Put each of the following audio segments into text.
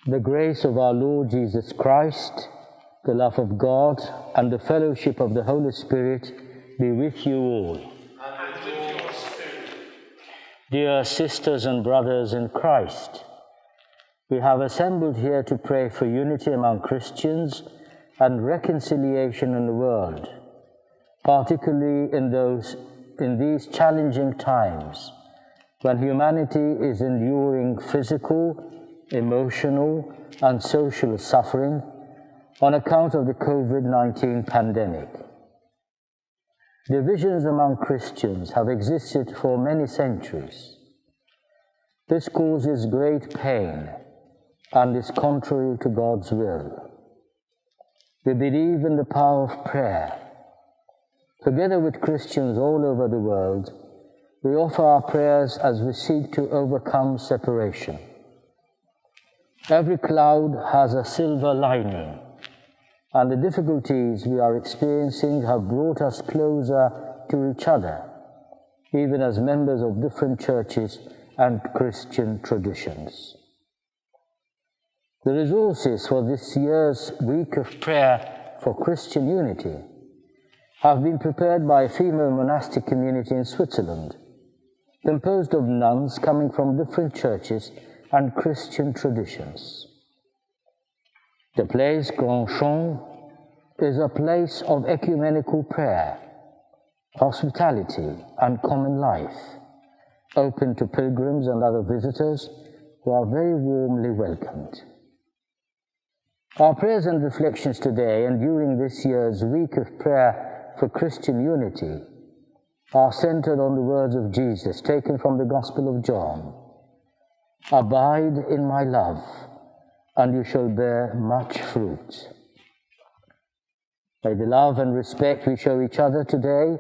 The grace of our Lord Jesus Christ, the love of God, and the fellowship of the Holy Spirit be with you all. And with your spirit. Dear sisters and brothers in Christ, we have assembled here to pray for unity among Christians and reconciliation in the world, particularly in these challenging times when humanity is enduring physical, emotional, and social suffering on account of the COVID-19 pandemic. Divisions among Christians have existed for many centuries. This causes great pain and is contrary to God's will. We believe in the power of prayer. Together with Christians all over the world, we offer our prayers as we seek to overcome separation. Every cloud has a silver lining, and the difficulties we are experiencing have brought us closer to each other, even as members of different churches and Christian traditions. The resources for this year's week of prayer for Christian unity have been prepared by a female monastic community in Switzerland, composed of nuns coming from different churches and Christian traditions. The place Grand Champ is a place of ecumenical prayer, hospitality, and common life, open to pilgrims and other visitors who are very warmly welcomed. Our prayers and reflections today and during this year's week of prayer for Christian unity are centered on the words of Jesus taken from the Gospel of John. Abide in my love, and you shall bear much fruit. May the love and respect we show each other today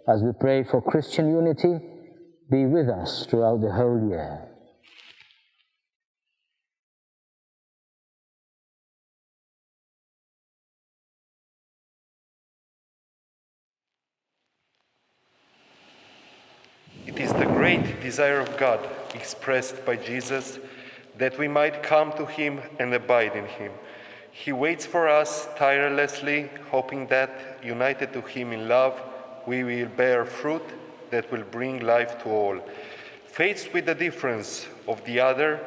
as we pray for Christian unity be with us throughout the whole year. It is the great desire of God expressed by Jesus that we might come to Him and abide in Him. He waits for us tirelessly, hoping that, united to Him in love, we will bear fruit that will bring life to all. Faced with the difference of the other,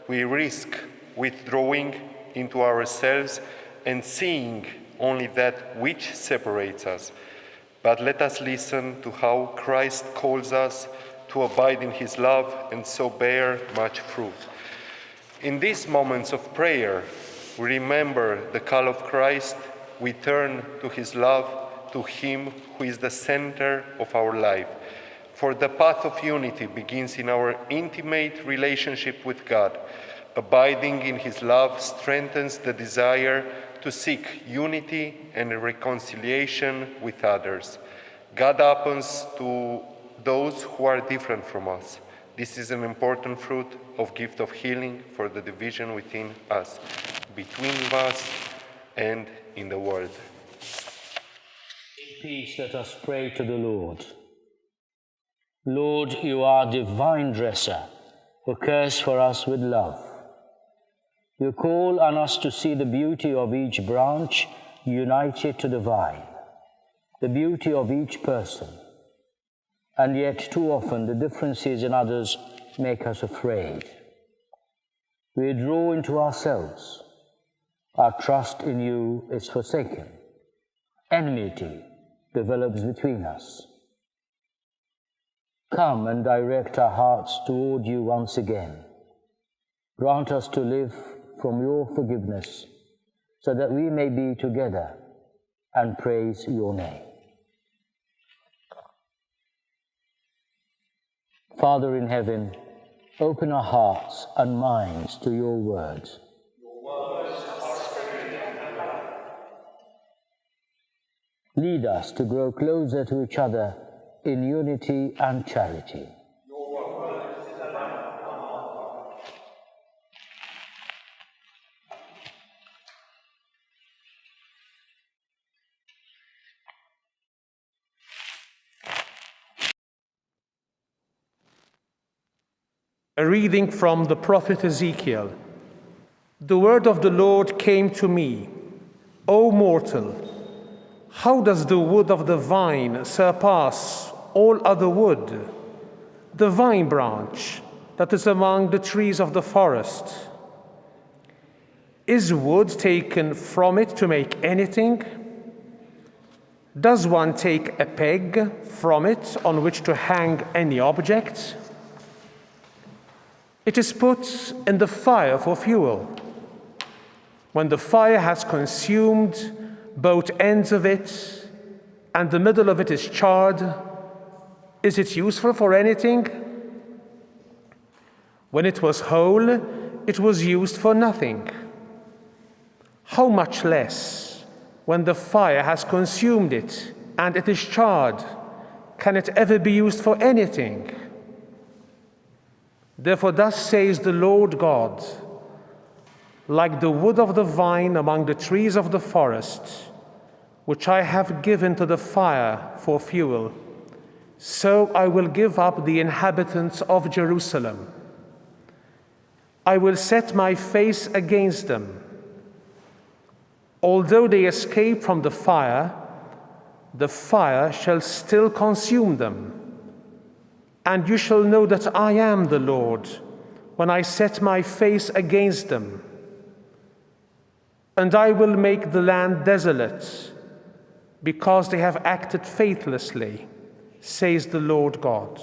we risk withdrawing into ourselves and seeing only that which separates us. But let us listen to how Christ calls us to abide in His love and so bear much fruit. In these moments of prayer, we remember the call of Christ, we turn to His love, to Him who is the center of our life. For the path of unity begins in our intimate relationship with God. Abiding in His love strengthens the desire to seek unity and reconciliation with others. God happens to those who are different from us. This is an important fruit of gift of healing for the division within us, between us and in the world. In peace, let us pray to the Lord. Lord, you are divine dresser, who cares for us with love. You call on us to see the beauty of each branch united to the vine, the beauty of each person, and yet too often the differences in others make us afraid. We draw into ourselves. Our trust in you is forsaken. Enmity develops between us. Come and direct our hearts toward you once again. Grant us to live from your forgiveness, so that we may be together and praise your name. Father in heaven, open our hearts and minds to your words. Your words are spirit and life. Lead us to grow closer to each other in unity and charity. Your word is the lamp on our path. A reading from the prophet Ezekiel. The word of the Lord came to me, O mortal, how does the wood of the vine surpass all other wood, the vine branch that is among the trees of the forest? Is wood taken from it to make anything? Does one take a peg from it on which to hang any object? It is put in the fire for fuel. When the fire has consumed both ends of it and the middle of it is charred, is it useful for anything? When it was whole, it was used for nothing. How much less, when the fire has consumed it and it is charred, can it ever be used for anything? Therefore, thus says the Lord God, like the wood of the vine among the trees of the forest, which I have given to the fire for fuel, so I will give up the inhabitants of Jerusalem. I will set my face against them. Although they escape from the fire shall still consume them. And you shall know that I am the Lord, when I set my face against them. And I will make the land desolate, because they have acted faithlessly, says the Lord God.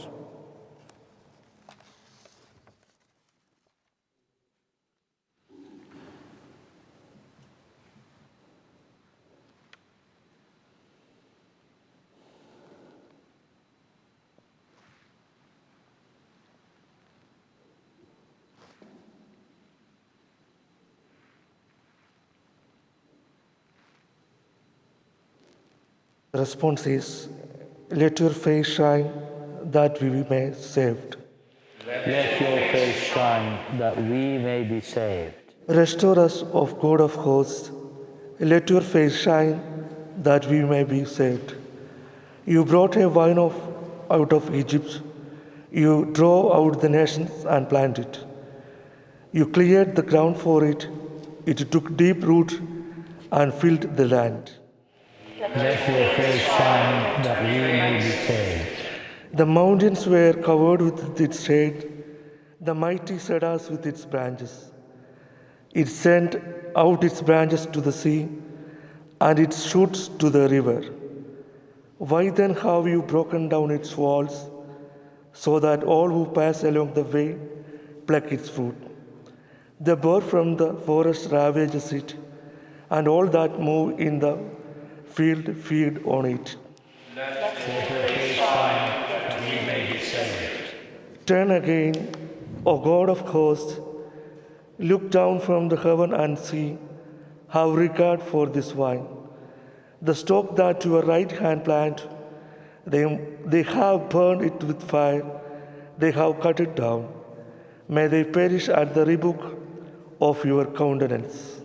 The response is, let your face shine that we may be saved. Let your face shine that we may be saved. Restore us, O God of hosts. Let your face shine that we may be saved. You brought a vine out of Egypt. You drove out the nations and planted it. You cleared the ground for it. It took deep root and filled the land. Let your face shine that we may be saved. The mountains were covered with its shade, the mighty cedars with its branches. It sent out its branches to the sea and its shoots to the river. Why then have you broken down its walls, so that all who pass along the way pluck its fruit? The bird from the forest ravages it, and all that move in the field feed on it. Let your face shine that we may be saved. Turn again, O God of hosts, look down from the heaven and see, have regard for this vine. The stalk that your right hand planted, they have burned it with fire, they have cut it down. May they perish at the rebuke of your countenance.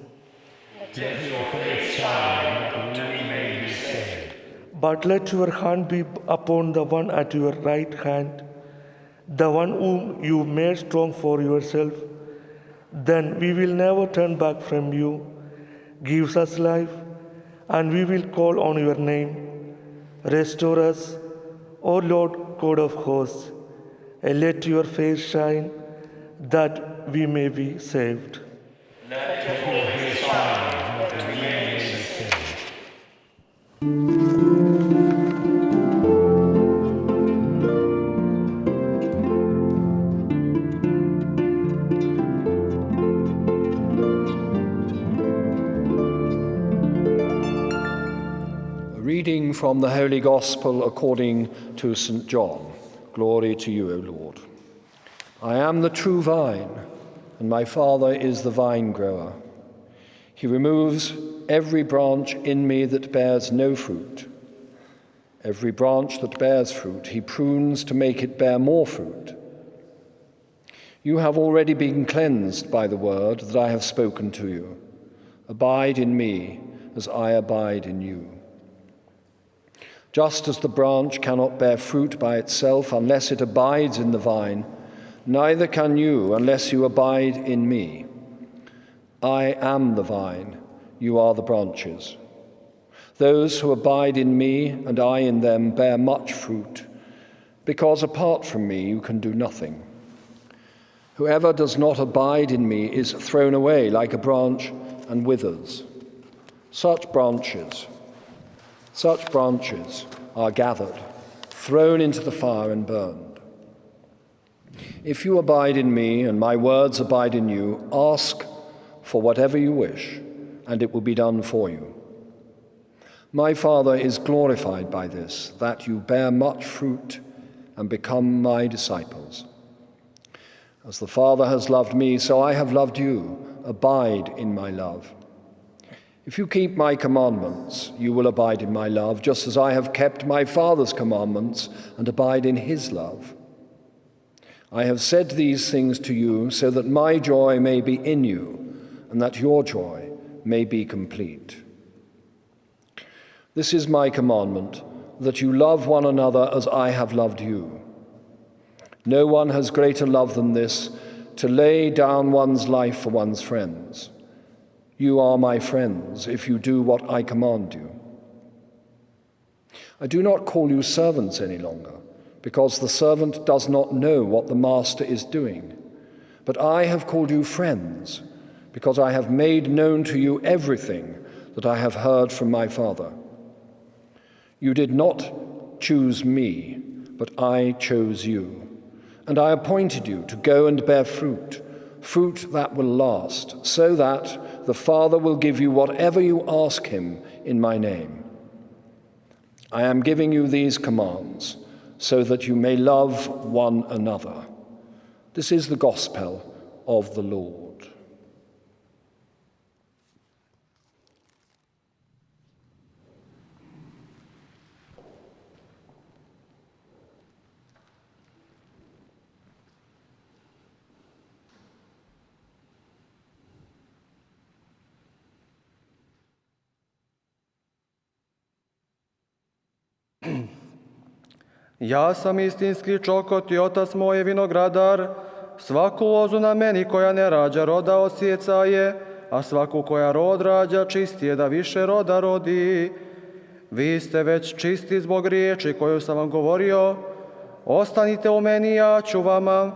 Let your face shine that we may be saved. But let your hand be upon the one at your right hand, the one whom you made strong for yourself. Then we will never turn back from you. Give us life, and we will call on your name. Restore us, O Lord God of hosts, and let your face shine, that we may be saved. Let your face shine that we may be saved. Reading from the Holy Gospel according to St. John. Glory to you, O Lord. I am the true vine, and my Father is the vine grower. He removes every branch in me that bears no fruit. Every branch that bears fruit, he prunes to make it bear more fruit. You have already been cleansed by the word that I have spoken to you. Abide in me as I abide in you. Just as the branch cannot bear fruit by itself unless it abides in the vine, neither can you unless you abide in me. I am the vine, you are the branches. Those who abide in me and I in them bear much fruit, because apart from me you can do nothing. Whoever does not abide in me is thrown away like a branch and withers. Such branches are gathered, thrown into the fire and burned. If you abide in me and my words abide in you, ask for whatever you wish, and it will be done for you. My Father is glorified by this, that you bear much fruit and become my disciples. As the Father has loved me, so I have loved you. Abide in my love. If you keep my commandments, you will abide in my love, just as I have kept my Father's commandments and abide in his love. I have said these things to you so that my joy may be in you and that your joy may be complete. This is my commandment, that you love one another as I have loved you. No one has greater love than this, to lay down one's life for one's friends. You are my friends if you do what I command you. I do not call you servants any longer, because the servant does not know what the master is doing. But I have called you friends, because I have made known to you everything that I have heard from my Father. You did not choose me, but I chose you, and I appointed you to go and bear fruit that will last, so that the Father will give you whatever you ask him in my name. I am giving you these commands so that you may love one another. This is the gospel of the Lord. Ja sam istinski čokot i otac moj je vinogradar. Svaku lozu na meni koja ne rađa roda osjeca je, a svaku koja rod rađa čisti je da više roda rodi. Vi ste već čisti zbog riječi koju sam vam govorio. Ostanite u meni, ja ću vama.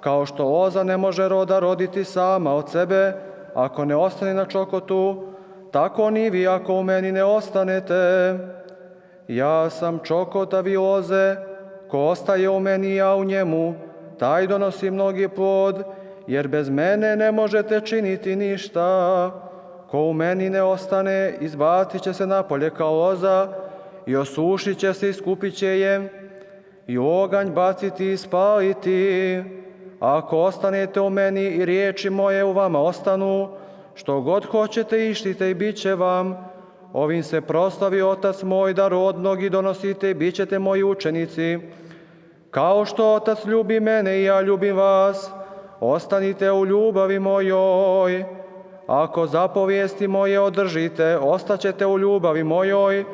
Kao što loza ne može roda roditi sama od sebe, ako ne ostane na čokotu, tako ni vi ako u meni ne ostanete. Ja sam čokot, a vi loze. Ko ostaje u meni, ja u njemu, taj donosi mnogi plod, jer bez mene ne možete činiti ništa. Ko u meni ne ostane, izbacit će se napolje kao loza i osušit će se i skupit će je i u oganj baciti i spaliti. Ako ostanete u meni i riječi moje u vama ostanu, što god hoćete ištite i bit će vam. Ovim se proslavi Otac moj da rod mnogi donosite i bit ćete moji učenici. Kao što Otac ljubi mene i ja ljubim vas, ostanite u ljubavi mojoj. Ako zapovijesti moje održite, ostaćete u ljubavi mojoj,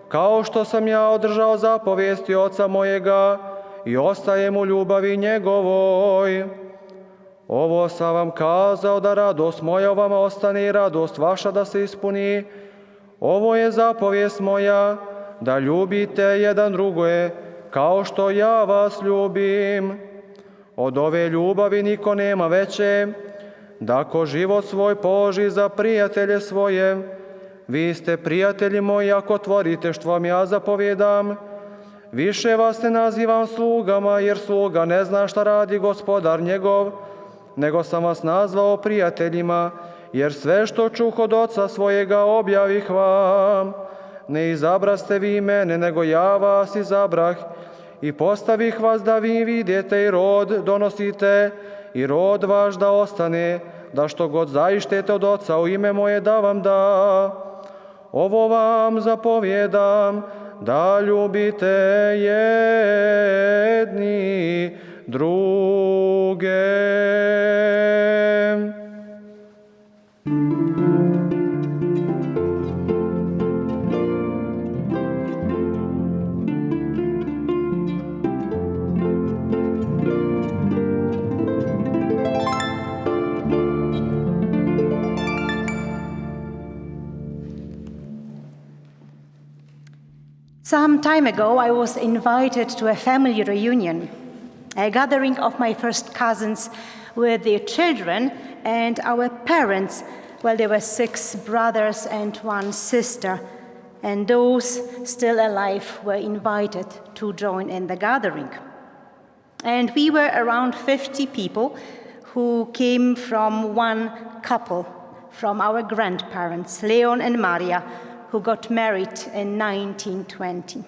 kao što sam ja održao zapovijesti Oca mojega i ostajem u ljubavi njegovoj. Ovo sam vam kazao da radost moja u vama ostane i radost vaša da se ispuni. Ovo je zapovijest moja, da ljubite jedan drugoje, kao što ja vas ljubim. Od ove ljubavi niko nema veće, da ko život svoj položi za prijatelje svoje. Vi ste prijatelji moji ako tvorite što vam ja zapovjedam. Više vas ne nazivam slugama, jer sluga ne zna šta radi gospodar njegov, nego sam vas nazvao prijateljima, jer sve što čuh od Oca svojega objavih vam. Ne izabraste vi mene, nego ja vas izabrah i postavih vas da vi vidite i rod donosite i rod vaš da ostane, da što god zaištete od Oca u ime moje da vam da. Ovo vam zapovjedam, da ljubite jedni druge. Some time ago, I was invited to a family reunion, a gathering of my first cousins with their children and our parents. Well, there were 6 brothers and 1 sister, and those still alive were invited to join in the gathering. And we were around 50 people who came from one couple, from our grandparents, Leon and Maria, who got married in 1920.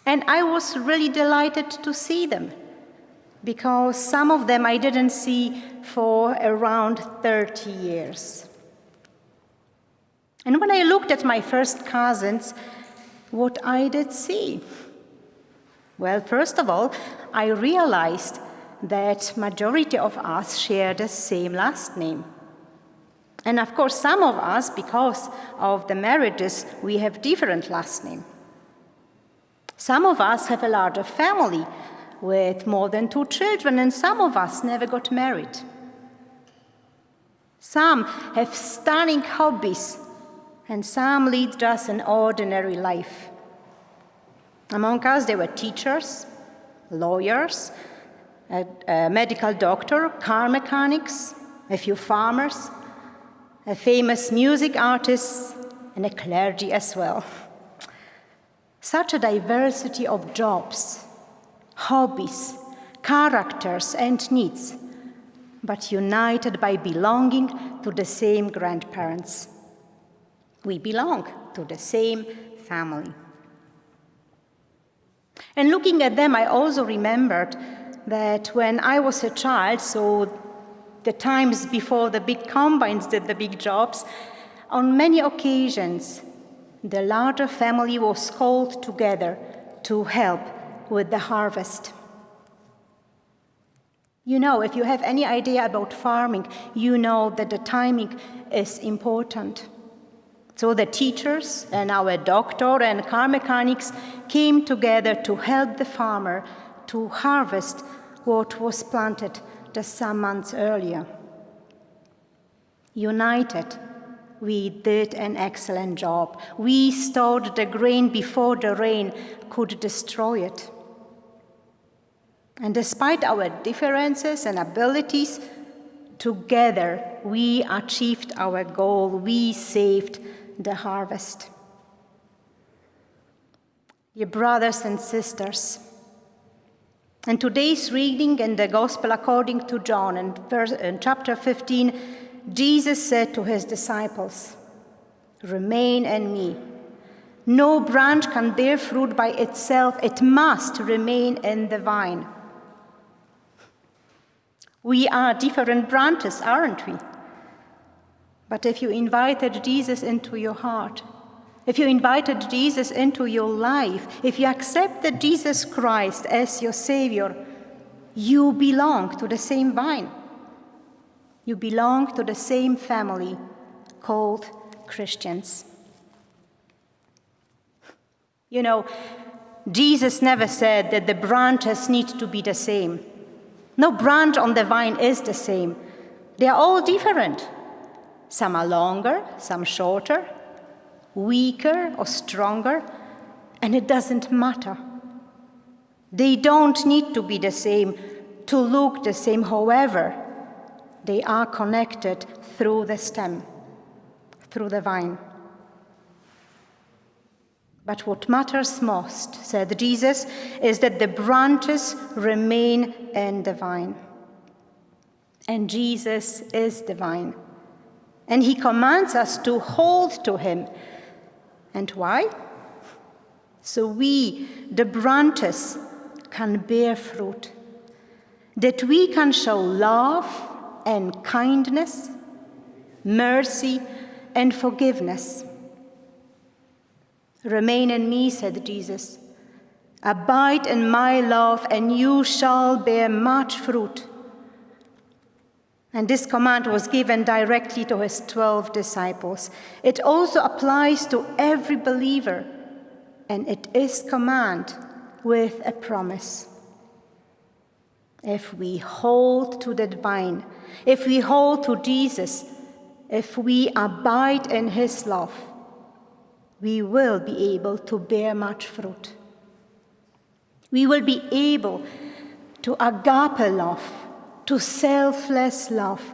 And I was really delighted to see them, because some of them I didn't see for around 30 years. And when I looked at my first cousins, what I did see? Well, first of all, I realized that majority of us share the same last name. And of course, some of us, because of the marriages, we have different last name. Some of us have a larger family with more than 2 children, and some of us never got married. Some have stunning hobbies, and some lead just an ordinary life. Among us, there were teachers, lawyers, a medical doctor, car mechanics, a few farmers, a famous music artist, and a clergy as well. Such a diversity of jobs, hobbies, characters, and needs, but united by belonging to the same grandparents. We belong to the same family. And looking at them, I also remembered that when I was a child, so the times before the big combines did the big jobs, on many occasions, the larger family was called together to help with the harvest. You know, if you have any idea about farming, you know that the timing is important. So the teachers and our doctor and car mechanics came together to help the farmer to harvest what was planted just some months earlier. United, we did an excellent job. We stored the grain before the rain could destroy it. And despite our differences and abilities, together we achieved our goal. We saved the harvest. Dear brothers and sisters, in today's reading in the Gospel according to John, in chapter 15, Jesus said to his disciples, "Remain in me. No branch can bear fruit by itself. It must remain in the vine." We are different branches, aren't we? But if you invited Jesus into your heart, if you invited Jesus into your life, if you accepted Jesus Christ as your Savior, you belong to the same vine. You belong to the same family called Christians. You know, Jesus never said that the branches need to be the same. No branch on the vine is the same. They are all different. Some are longer, some shorter, weaker or stronger, and it doesn't matter. They don't need to be the same, to look the same. However, they are connected through the stem, through the vine. But what matters most, said Jesus, is that the branches remain in the vine. And Jesus is the vine. And he commands us to hold to him. And why? So we, the branches, can bear fruit. That we can show love and kindness, mercy and forgiveness. Remain in me, said Jesus. Abide in my love, and you shall bear much fruit. And this command was given directly to his 12 disciples. It also applies to every believer, and it is command with a promise. If we hold to that vine, if we hold to Jesus, if we abide in his love, we will be able to bear much fruit. We will be able to agape love, to selfless love,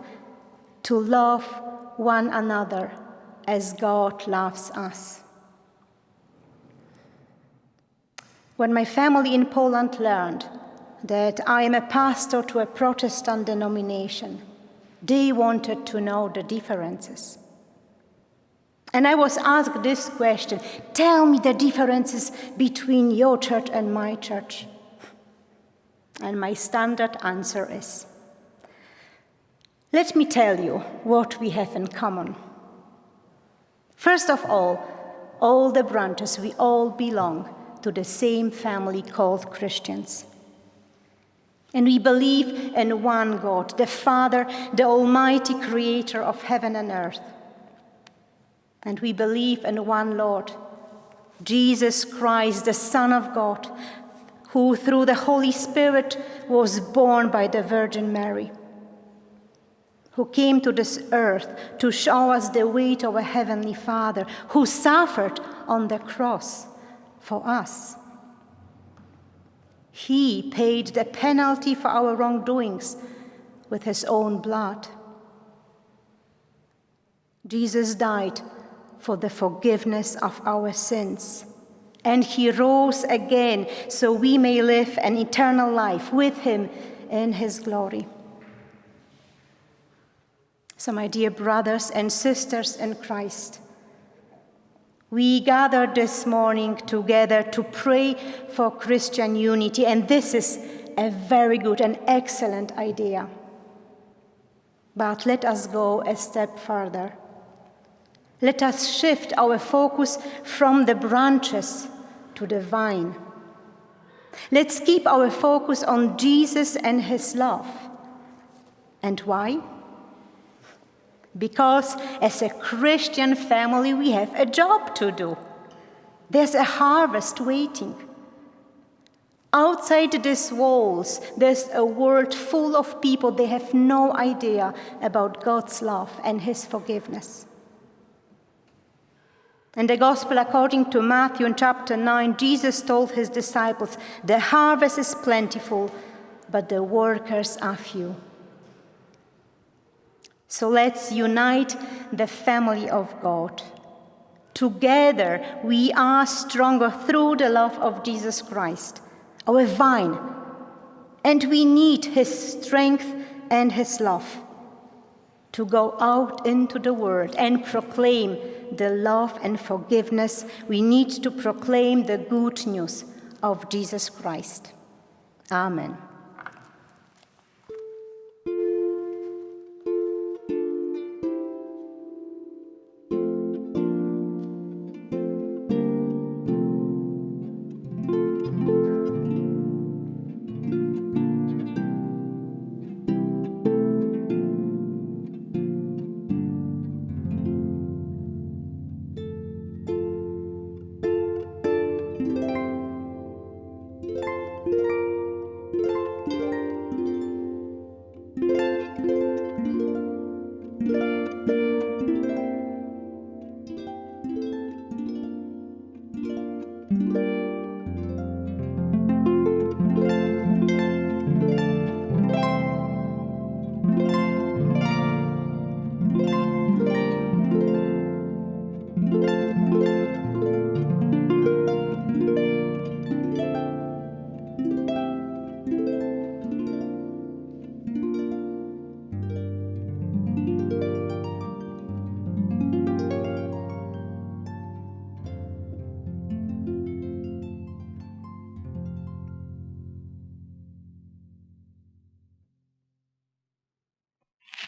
to love one another as God loves us. When my family in Poland learned that I am a pastor to a Protestant denomination, they wanted to know the differences. And I was asked this question: tell me the differences between your church and my church. And my standard answer is, let me tell you what we have in common. First of all the branches, we all belong to the same family called Christians. And we believe in one God, the Father, the Almighty Creator of heaven and earth. And we believe in one Lord, Jesus Christ, the Son of God, who through the Holy Spirit was born by the Virgin Mary, who came to this earth to show us the way to our Heavenly Father, who suffered on the cross for us. He paid the penalty for our wrongdoings with his own blood. Jesus died for the forgiveness of our sins, and he rose again so we may live an eternal life with him in his glory. So, my dear brothers and sisters in Christ, we gathered this morning together to pray for Christian unity, and this is a very good and excellent idea. But let us go a step further. Let us shift our focus from the branches to the vine. Let's keep our focus on Jesus and his love. And why? Because as a Christian family, we have a job to do. There's a harvest waiting. Outside these walls, there's a world full of people. They have no idea about God's love and his forgiveness. In the Gospel according to Matthew in chapter 9, Jesus told his disciples, "The harvest is plentiful, but the workers are few." So let's unite the family of God. Together we are stronger through the love of Jesus Christ, our vine, and we need his strength and his love to go out into the world and proclaim the love and forgiveness. We need to proclaim the good news of Jesus Christ. Amen.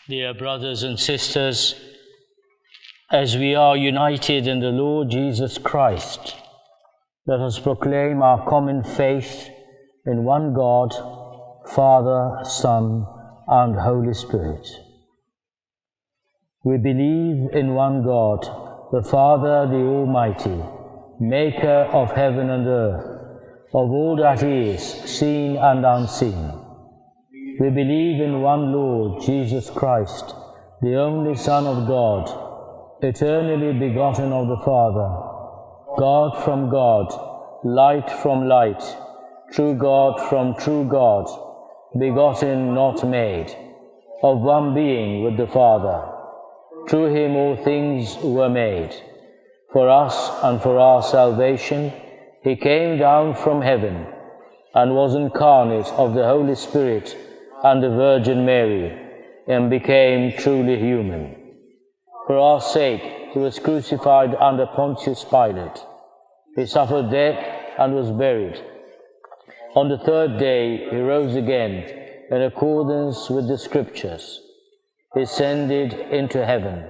Dear brothers and sisters, as we are united in the Lord Jesus Christ, let us proclaim our common faith in one God, Father, Son, and Holy Spirit. We believe in one God, the Father, the Almighty, maker of heaven and earth, of all that is seen and unseen. We believe in one Lord, Jesus Christ, the only Son of God, eternally begotten of the Father, God from God, light from light, true God from true God, begotten, not made, of one being with the Father. Through him all things were made. For us and for our salvation, he came down from heaven and was incarnate of the Holy Spirit and the Virgin Mary, and became truly human. For our sake, he was crucified under Pontius Pilate. He suffered death and was buried. On the third day, he rose again in accordance with the Scriptures. He ascended into heaven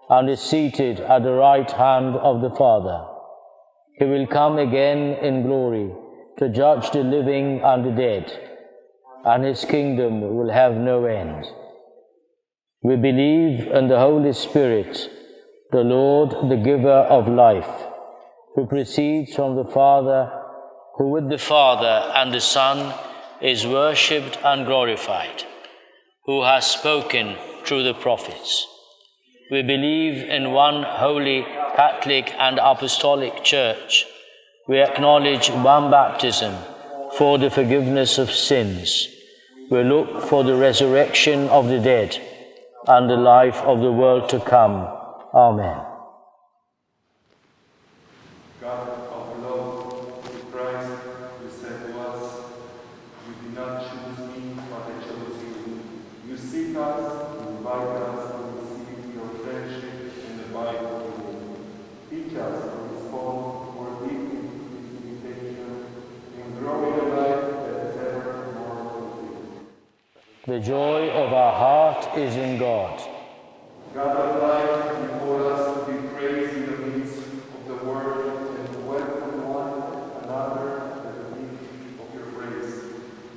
and is seated at the right hand of the Father. He will come again in glory to judge the living and the dead, and his kingdom will have no end. We believe in the Holy Spirit, the Lord, the giver of life, who proceeds from the Father, who with the Father and the Son is worshipped and glorified, who has spoken through the prophets. We believe in one holy, Catholic and Apostolic Church. We acknowledge one baptism for the forgiveness of sins. We look for the resurrection of the dead and the life of the world to come. Amen. God of love, through Christ, you said to us, you did not choose me, but I chose you. You seek us, you invite us to receive your friendship and abide in you. Teach us to respond more deeply to this invitation and grow in a life that is ever more fulfilled. The joy of our heart is in God. God of life, you call us to be praised in the midst of the world and to welcome one another as a gift of your grace.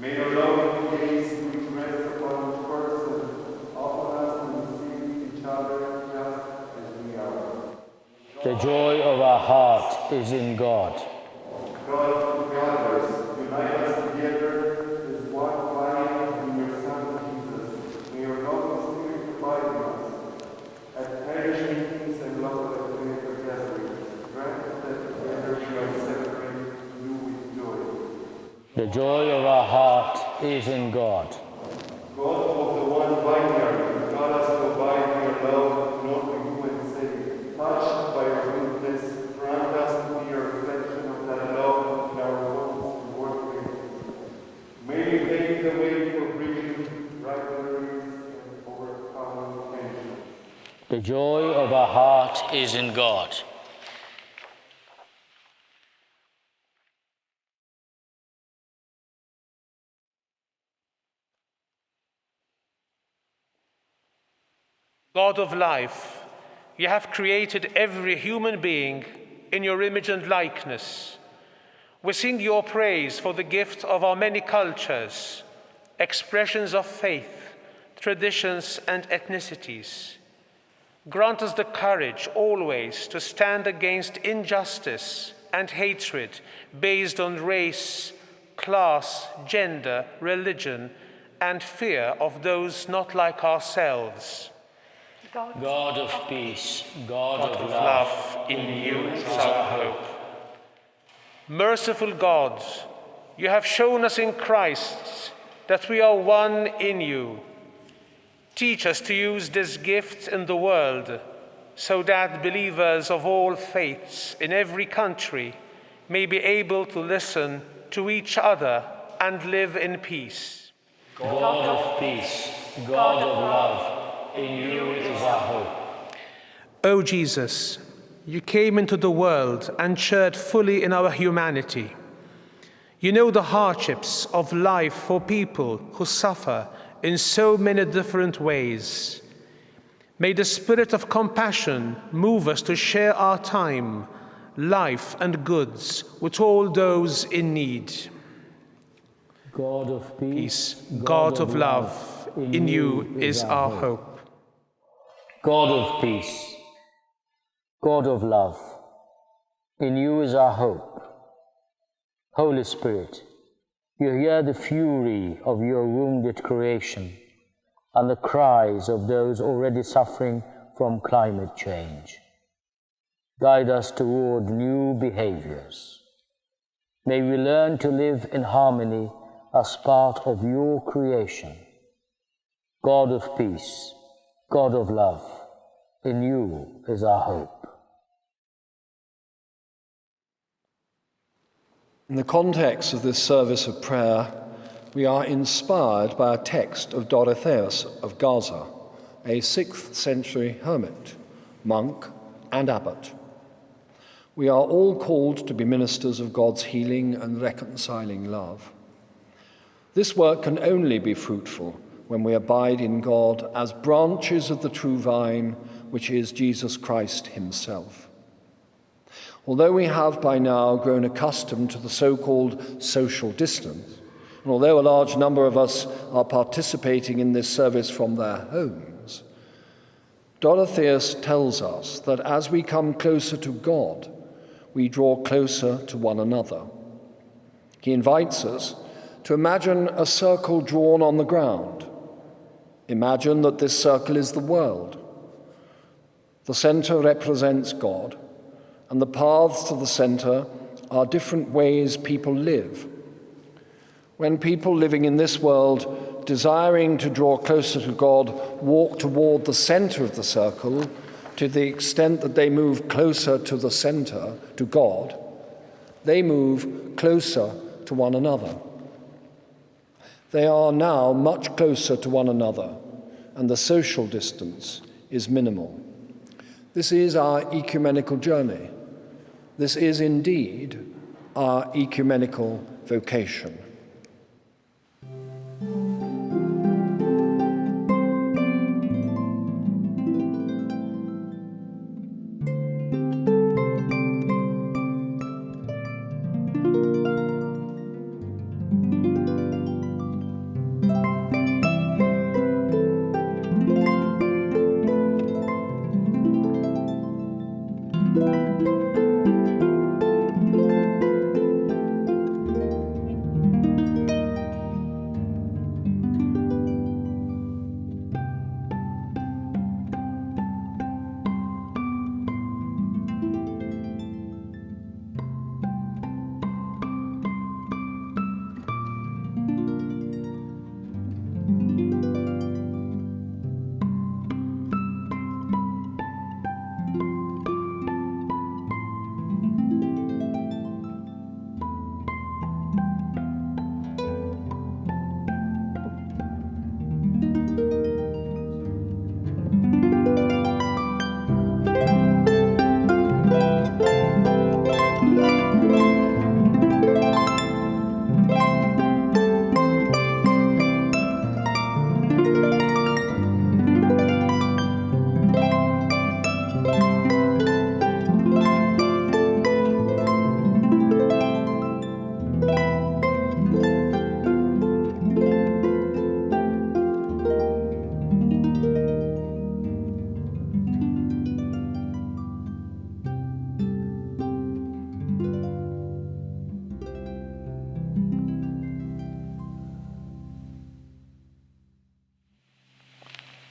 May your loving gaze which rests upon each person open us to receive each other just as we are. The joy of our heart is in God. God who gathers, unite us together as one body in your Son Jesus. May your Holy Spirit abide in us. At parish meetings and local ecumenical gatherings, grant that together we may celebrate you with joy. The joy of our heart is in God. God of the one vineyard, who taught us to abide in your love, not to you and say, touched by your goodness, grant us to be a reflection of that love in our homes and workplaces. May you pave the way for bridging rivalries and overcoming tension. The joy of our heart is in God. God of life, you have created every human being in your image and likeness. We sing your praise for the gift of our many cultures, expressions of faith, traditions, and ethnicities. Grant us the courage always to stand against injustice and hatred based on race, class, gender, religion, and fear of those not like ourselves. God of peace, God of Love, in you is our hope. Merciful God, you have shown us in Christ that we are one in you. Teach us to use this gift in the world so that believers of all faiths in every country may be able to listen to each other and live in peace. God of peace, God of love, in you is our hope. O Jesus, you came into the world and shared fully in our humanity. You know the hardships of life for people who suffer in so many different ways. May the spirit of compassion move us to share our time, life, and goods with all those in need. God of peace, God of love, in you is our hope. God of peace, God of love, in you is our hope. Holy Spirit, you hear the fury of your wounded creation and the cries of those already suffering from climate change. Guide us toward new behaviors. May we learn to live in harmony as part of your creation. God of peace, God of love, in you is our hope. In the context of this service of prayer, we are inspired by a text of Diocesan of Gaza, a 6th century hermit, monk, and abbot. We are all called to be ministers of God's healing and reconciling love. This work can only be fruitful when we abide in God as branches of the true vine, which is Jesus Christ himself. Although we have by now grown accustomed to the so-called social distance, and although a large number of us are participating in this service from their homes, Diocesan tells us that as we come closer to God, we draw closer to one another. He invites us to imagine a circle drawn on the ground. Imagine that this circle is the world. The center represents God, and the paths to the center are different ways people live. When people living in this world, desiring to draw closer to God, walk toward the center of the circle, to the extent that they move closer to the center, to God, they move closer to one another. They are now much closer to one another, and the social distance is minimal. This is our ecumenical journey. This is indeed our ecumenical vocation.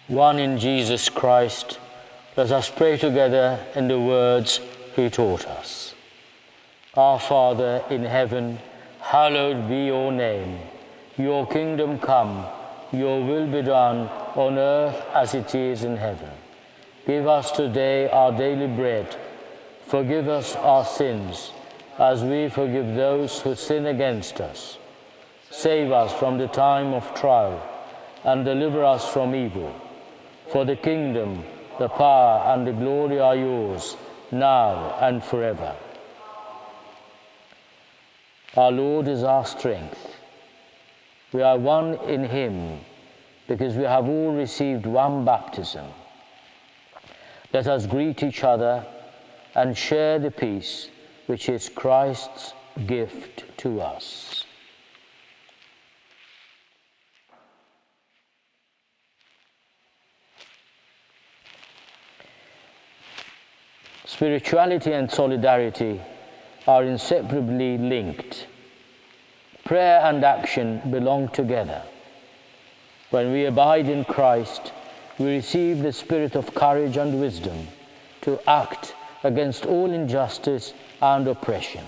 One in Jesus Christ, let us pray together in the words he taught us. Our Father in heaven, hallowed be your name. Your kingdom come, your will be done on earth as it is in heaven. Give us today our daily bread. Forgive us our sins, as we forgive those who sin against us. Save us from the time of trial, and deliver us from evil. For the kingdom, the power, and the glory are yours, now and forever. Our Lord is our strength. We are one in him, because we have all received one baptism. Let us greet each other and share the peace which is Christ's gift to us. Spirituality and solidarity are inseparably linked. Prayer and action belong together. When we abide in Christ, we receive the spirit of courage and wisdom to act against all injustice and oppression.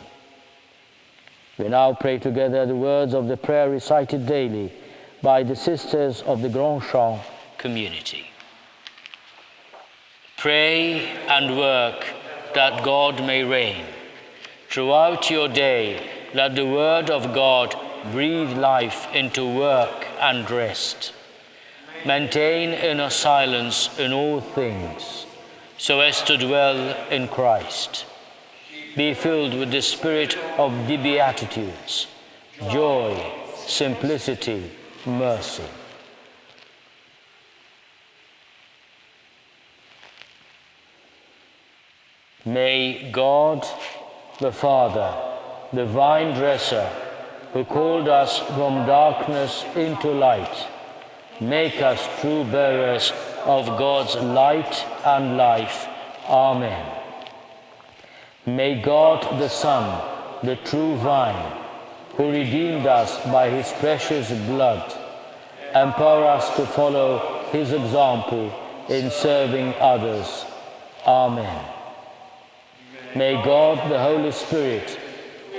We now pray together the words of the prayer recited daily by the sisters of the Grand Champ community. Pray and work that God may reign. Throughout your day, let the word of God breathe life into work and rest. Maintain inner silence in all things, so as to dwell in Christ. Be filled with the spirit of the Beatitudes, joy, simplicity, mercy. May God, the Father, the vine dresser, who called us from darkness into light, make us true bearers of God's light and life. Amen. May God the Son, the true vine, who redeemed us by his precious blood, empower us to follow his example in serving others. Amen. May God, the Holy Spirit,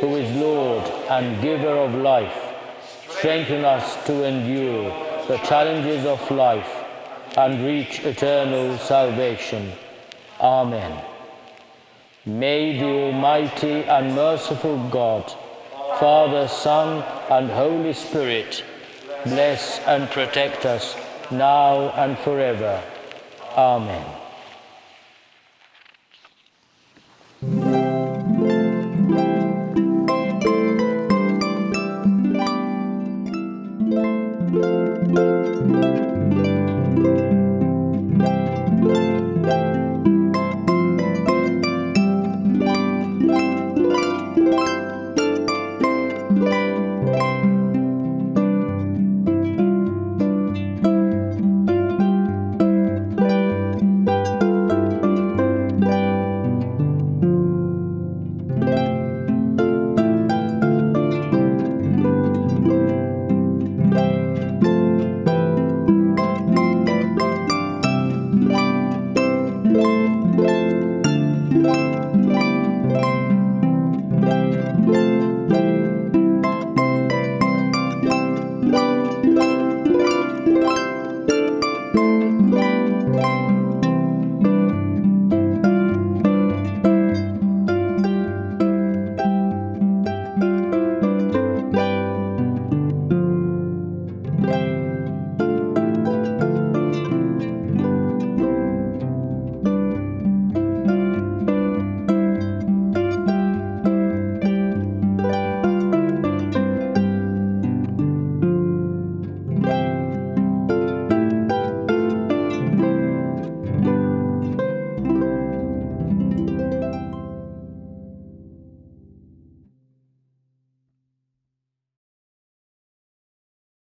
who is Lord and giver of life, strengthen us to endure the challenges of life and reach eternal salvation. Amen. May the Almighty and merciful God, Father, Son, and Holy Spirit, bless and protect us now and forever. Amen.